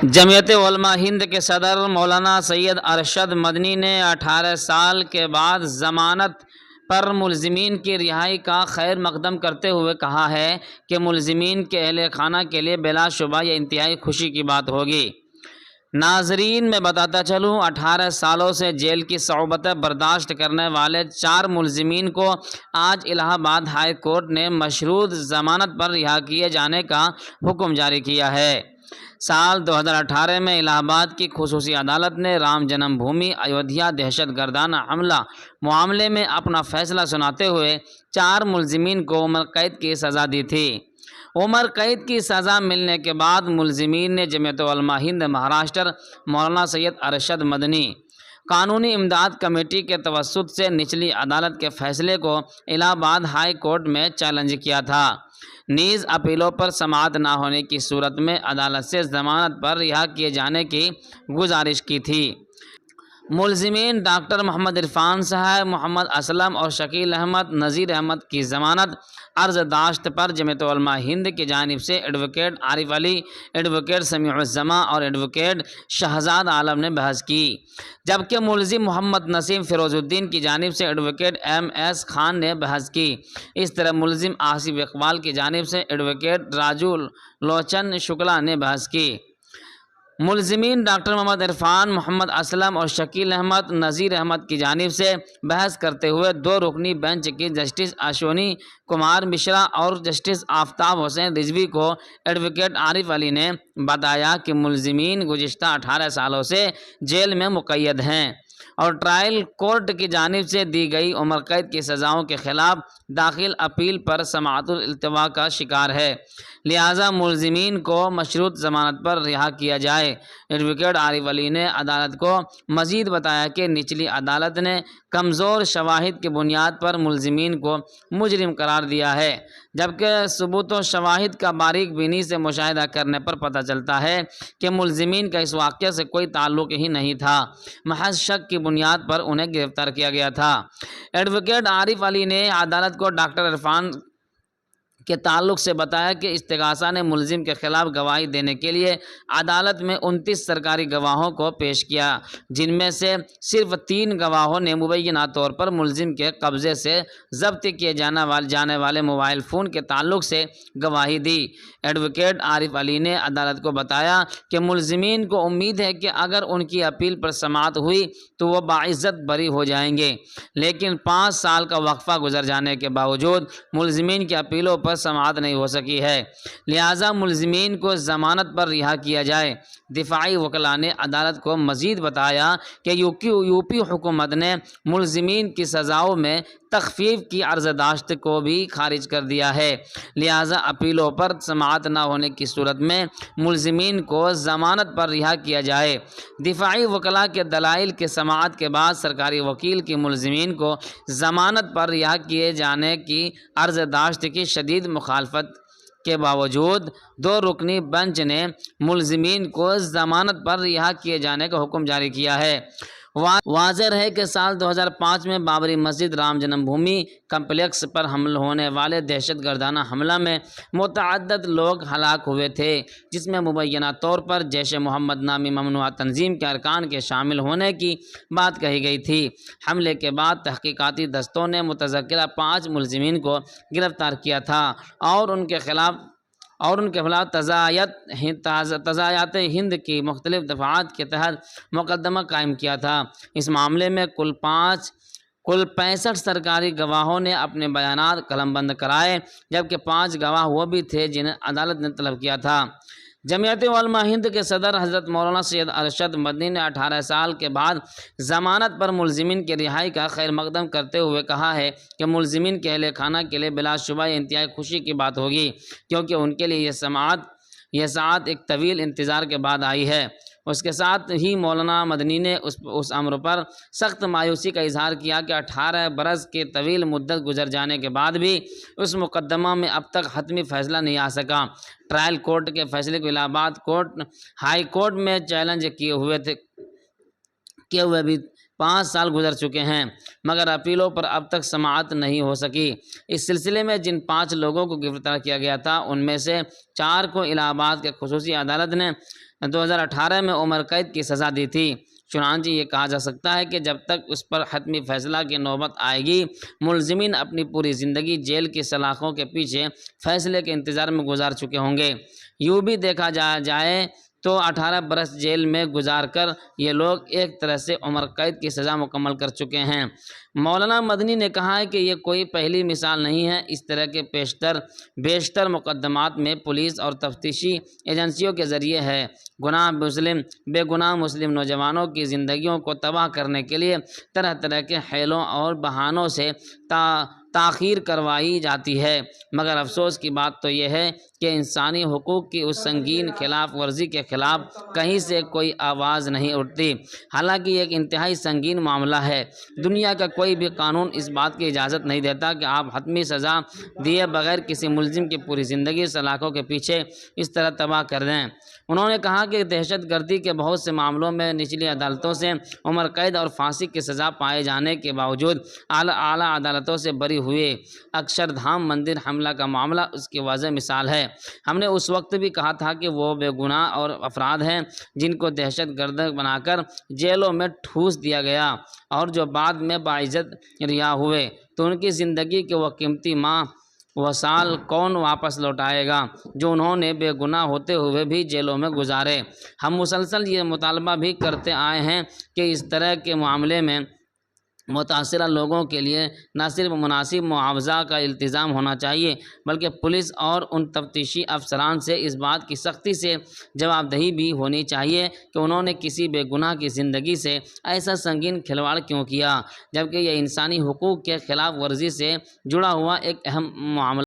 جمعیت علماء ہند کے صدر مولانا سید ارشد مدنی نے 18 سال کے بعد ضمانت پر ملزمین کی رہائی کا خیر مقدم کرتے ہوئے کہا ہے کہ ملزمین کے اہل خانہ کے لیے بلا شبہ یہ انتہائی خوشی کی بات ہوگی۔ ناظرین، میں بتاتا چلوں، 18 سالوں سے جیل کی صعوبتیں برداشت کرنے والے 4 ملزمین کو آج الہ آباد ہائی کورٹ نے مشروط ضمانت پر رہا کیے جانے کا حکم جاری کیا ہے۔ سال 2018 میں الہ آباد کی خصوصی عدالت نے رام جنم بھومی ایودھیا دہشت گردانہ حملہ معاملے میں اپنا فیصلہ سناتے ہوئے 4 ملزمین کو عمر قید کی سزا دی تھی۔ عمر قید کی سزا ملنے کے بعد ملزمین نے جمعیت علماء ہند مہاراشٹر مولانا سید ارشد مدنی قانونی امداد کمیٹی کے توسط سے نچلی عدالت کے فیصلے کو الہ آباد ہائی کورٹ میں چیلنج کیا تھا، نیز اپیلوں پر سماعت نہ ہونے کی صورت میں عدالت سے ضمانت پر رہا کیے جانے کی گزارش کی تھی۔ ملزمین ڈاکٹر محمد عرفان صاحب، محمد اسلم اور شکیل احمد نذیر احمد کی ضمانت عرض داشت پر جمعیت علماء ہند کی جانب سے ایڈوکیٹ عارف علی، ایڈوکیٹ سمیع الزماں اور ایڈوکیٹ شہزاد عالم نے بحث کی، جبکہ ملزم محمد نسیم فیروز الدین کی جانب سے ایڈوکیٹ ایم ایس خان نے بحث کی۔ اس طرح ملزم آصف اقبال کی جانب سے ایڈوکیٹ راجو لوچن شکلا نے بحث کی۔ ملزمین ڈاکٹر محمد عرفان، محمد اسلم اور شکیل احمد نذیر احمد کی جانب سے بحث کرتے ہوئے 2 رکنی بینچ کی جسٹس اشونی کمار مشرا اور جسٹس آفتاب حسین رضوی کو ایڈوکیٹ عارف علی نے بتایا کہ ملزمین گزشتہ 18 سالوں سے جیل میں مقید ہیں اور ٹرائل کورٹ کی جانب سے دی گئی عمر قید کی سزاؤں کے خلاف داخل اپیل پر سماعت الالتوا کا شکار ہے، لہذا ملزمین کو مشروط ضمانت پر رہا کیا جائے۔ ایڈوکیٹ عارف علی نے عدالت کو مزید بتایا کہ نچلی عدالت نے کمزور شواہد کی بنیاد پر ملزمین کو مجرم قرار دیا ہے، جبکہ ثبوت و شواہد کا باریک بینی سے مشاہدہ کرنے پر پتہ چلتا ہے کہ ملزمین کا اس واقعے سے کوئی تعلق ہی نہیں تھا، محض شک کی بنیاد پر انہیں گرفتار کیا گیا تھا۔ ایڈوکیٹ عارف علی نے عدالت کو ڈاکٹر عرفان کے تعلق سے بتایا کہ استغاثہ نے ملزم کے خلاف گواہی دینے کے لیے عدالت میں 29 سرکاری گواہوں کو پیش کیا، جن میں سے صرف 3 گواہوں نے مبینہ طور پر ملزم کے قبضے سے ضبط کیے جانے والے موبائل فون کے تعلق سے گواہی دی۔ ایڈوکیٹ عارف علی نے عدالت کو بتایا کہ ملزمین کو امید ہے کہ اگر ان کی اپیل پر سماعت ہوئی تو وہ باعزت بری ہو جائیں گے، لیکن 5 سال کا وقفہ گزر جانے کے باوجود ملزمین کی اپیلوں پر سماعت نہیں ہو سکی ہے، لہذا ملزمین کو ضمانت پر رہا کیا جائے۔ دفاعی وکلاء نے عدالت کو مزید بتایا کہ یوپی حکومت نے ملزمین کی سزاؤں میں تخفیف کی عرض داشت کو بھی خارج کر دیا ہے، لہذا اپیلوں پر سماعت نہ ہونے کی صورت میں ملزمین کو ضمانت پر رہا کیا جائے۔ دفاعی وکلاء کے دلائل کی سماعت کے بعد سرکاری وکیل کی ملزمین کو ضمانت پر رہا کیے جانے کی عرض داشت کی شدید مخالفت کے باوجود 2 رکنی بینچ نے ملزمین کو ضمانت پر رہا کیے جانے کا حکم جاری کیا ہے۔ واضح ہے کہ سال 2005 میں بابری مسجد رام جنم بھومی کمپلیکس پر حمل ہونے والے دہشت گردانہ حملہ میں متعدد لوگ ہلاک ہوئے تھے، جس میں مبینہ طور پر جیش محمد نامی ممنوعہ تنظیم کے ارکان کے شامل ہونے کی بات کہی گئی تھی۔ حملے کے بعد تحقیقاتی دستوں نے متذکرہ 5 ملزمین کو گرفتار کیا تھا اور ان کے خلاف تضایات ہند کی مختلف دفعات کے تحت مقدمہ قائم کیا تھا۔ اس معاملے میں کل 65 سرکاری گواہوں نے اپنے بیانات قلم بند کرائے، جبکہ 5 گواہ وہ بھی تھے جنہیں عدالت نے طلب کیا تھا۔ جمعیت علماء ہند کے صدر حضرت مولانا سید ارشد مدنی نے 18 سال کے بعد ضمانت پر ملزمین کی رہائی کا خیر مقدم کرتے ہوئے کہا ہے کہ ملزمین کے اہل خانہ کے لیے بلا شبہ یہ انتہائی خوشی کی بات ہوگی، کیونکہ ان کے لیے یہ ساعت ایک طویل انتظار کے بعد آئی ہے۔ اس کے ساتھ ہی مولانا مدنی نے اس امر پر سخت مایوسی کا اظہار کیا کہ 18 برس کی طویل مدت گزر جانے کے بعد بھی اس مقدمہ میں اب تک حتمی فیصلہ نہیں آ سکا۔ ٹرائل کورٹ کے فیصلے کو الہ آباد ہائی کورٹ میں چیلنج کیے ہوئے بھی 5 سال گزر چکے ہیں، مگر اپیلوں پر اب تک سماعت نہیں ہو سکی۔ اس سلسلے میں جن 5 لوگوں کو گرفتار کیا گیا تھا ان میں سے 4 کو الہ آباد کے خصوصی عدالت نے 2018 میں عمر قید کی سزا دی تھی۔ چنانچہ یہ کہا جا سکتا ہے کہ جب تک اس پر حتمی فیصلہ کی نوبت آئے گی، ملزمین اپنی پوری زندگی جیل کی سلاخوں کے پیچھے فیصلے کے انتظار میں گزار چکے ہوں گے۔ یوں بھی دیکھا جائے تو 18 برس جیل میں گزار کر یہ لوگ ایک طرح سے عمر قید کی سزا مکمل کر چکے ہیں۔ مولانا مدنی نے کہا ہے کہ یہ کوئی پہلی مثال نہیں ہے، اس طرح کے بیشتر مقدمات میں پولیس اور تفتیشی ایجنسیوں کے ذریعے ہے۔ بے گناہ مسلم نوجوانوں کی زندگیوں کو تباہ کرنے کے لیے طرح طرح کے حیلوں اور بہانوں سے تاخیر کروائی جاتی ہے، مگر افسوس کی بات تو یہ ہے کہ انسانی حقوق کی اس سنگین خلاف ورزی کے خلاف کہیں سے کوئی آواز نہیں اٹھتی، حالانکہ یہ ایک انتہائی سنگین معاملہ ہے۔ دنیا کا کوئی بھی قانون اس بات کی اجازت نہیں دیتا کہ آپ حتمی سزا دیے بغیر کسی ملزم کی پوری زندگی سلاخوں کے پیچھے اس طرح تباہ کر دیں۔ انہوں نے کہا کہ دہشت گردی کے بہت سے معاملوں میں نچلی عدالتوں سے عمر قید اور پھانسی کی سزا پائے جانے کے باوجود اعلیٰ عدالتوں سے بری ہوئے اکشردھام مندر حملہ کا معاملہ اس کی واضح مثال ہے۔ ہم نے اس وقت بھی کہا تھا کہ وہ بے گناہ اور افراد ہیں جن کو دہشت گرد بنا کر جیلوں میں ٹھوس دیا گیا اور جو بعد میں باعزت رہا ہوئے، تو ان کی زندگی کے وہ قیمتی ماہ و سال کون واپس لوٹائے گا جو انہوں نے بے گناہ ہوتے ہوئے بھی جیلوں میں گزارے۔ ہم مسلسل یہ مطالبہ بھی کرتے آئے ہیں کہ اس طرح کے معاملے میں متاثرہ لوگوں کے لیے نہ صرف مناسب معاوضہ کا التزام ہونا چاہیے، بلکہ پولیس اور ان تفتیشی افسران سے اس بات کی سختی سے جواب دہی بھی ہونی چاہیے کہ انہوں نے کسی بے گناہ کی زندگی سے ایسا سنگین کھلواڑ کیوں کیا، جبکہ یہ انسانی حقوق کے خلاف ورزی سے جڑا ہوا ایک اہم معاملہ